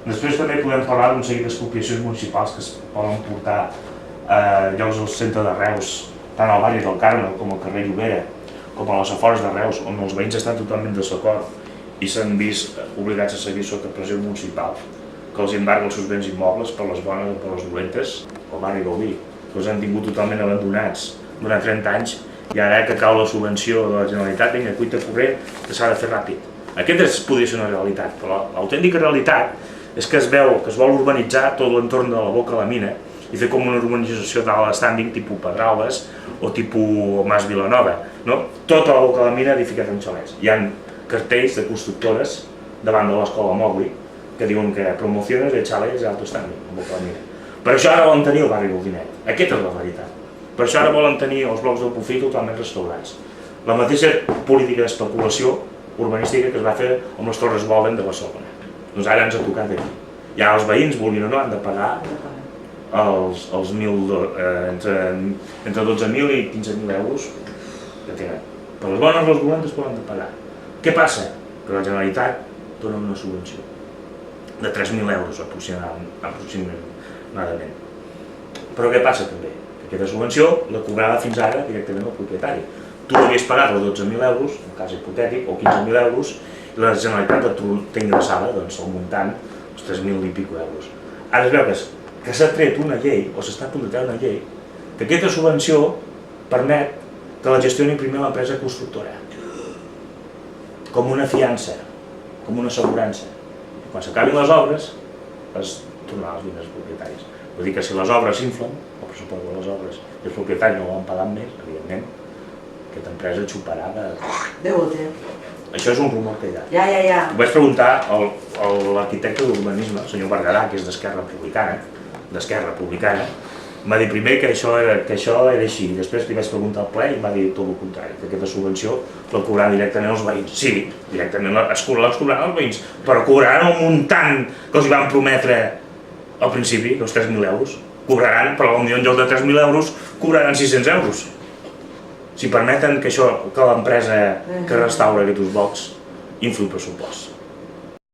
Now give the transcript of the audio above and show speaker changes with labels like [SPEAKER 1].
[SPEAKER 1] Després també podem parlar d'un seguit d'expropiacions municipals que es poden portar a llocs del centre de Reus, tant al barri del Carme com al carrer Llobera, com a les afores de Reus, on els veïns estan totalment en desacord i s'han vist obligats a seguir sota pressió municipal, que els embarga els seus béns immobles per les bones o per les dolentes, el barri Gaudí, que els han tingut totalment abandonats durant 30 anys i ara que cau la subvenció de la Generalitat, vinga, cuita corrent, que s'ha de fer ràpid. Aquesta podria ser una realitat, però l'autèntica realitat és que es veu que es vol urbanitzar tot l'entorn de la Boca de la Mina i fer com una urbanització d'alt estànding tipus Pedralbes o tipus Mas Vilanova, no? Tota la Boca de la Mina edificada en xalets. Hi ha cartells de constructores davant de l'escola Mowgli que diuen que promociones de xalets d'alto estànding a Boca de la Mina. Per això ara volen tenir el barri Goldinet. Aquesta és la veritat. Per això ara volen tenir els blocs del Pufí totalment restaurats. La mateixa política d'especulació urbanística que es va fer amb les Torres Boven de Barcelona. Doncs ara ens ha tocat aquí. Ja els veïns, vulguin o no, han de pagar entre 12.000 i 15.000 euros que tenen. Per les bones, les dolentes poden de pagar. Què passa? Que la Generalitat dona una subvenció de 3.000 euros aproximadament. Però què passa també? Que aquesta subvenció la cobrava fins ara directament el propietari. Tu havies pagat els 12.000 euros, en cas hipotètic, o 15.000 euros, i la Generalitat t'ingressava el muntant, els 3.000 i pico euros. Ara es veu que s'ha tret una llei, o s'està a punt de treure una llei, que aquesta subvenció permet que la gestioni primer l'empresa constructora, com una fiança, com una assegurança. Quan s'acabin les obres, es tornaran els diners propietaris. Vull dir que si les obres s'inflen, el pressupost de les obres, i els propietaris no volen pagar més, evidentment, aquesta empresa xuparà de...
[SPEAKER 2] Déu ho té.
[SPEAKER 1] Això és un rumor que hi ha.
[SPEAKER 2] Ja.
[SPEAKER 1] Ho vaig preguntar a l'arquitecte d'urbanisme, el senyor Berguedà, que és d'Esquerra Republicana, m'ha dit primer que això era així, i després li vaig preguntar al ple i m'ha dit tot el contrari, que aquesta subvenció la cobraran directament els veïns. Sí, directament els cobraran els veïns, però cobraran el muntant que els van prometre al principi, els 3.000 euros. Cobraran, però potser en lloc de 3.000 euros, cobraran 600 euros. Si permeten que l'empresa que restaura aquests blocs infli el pressupost.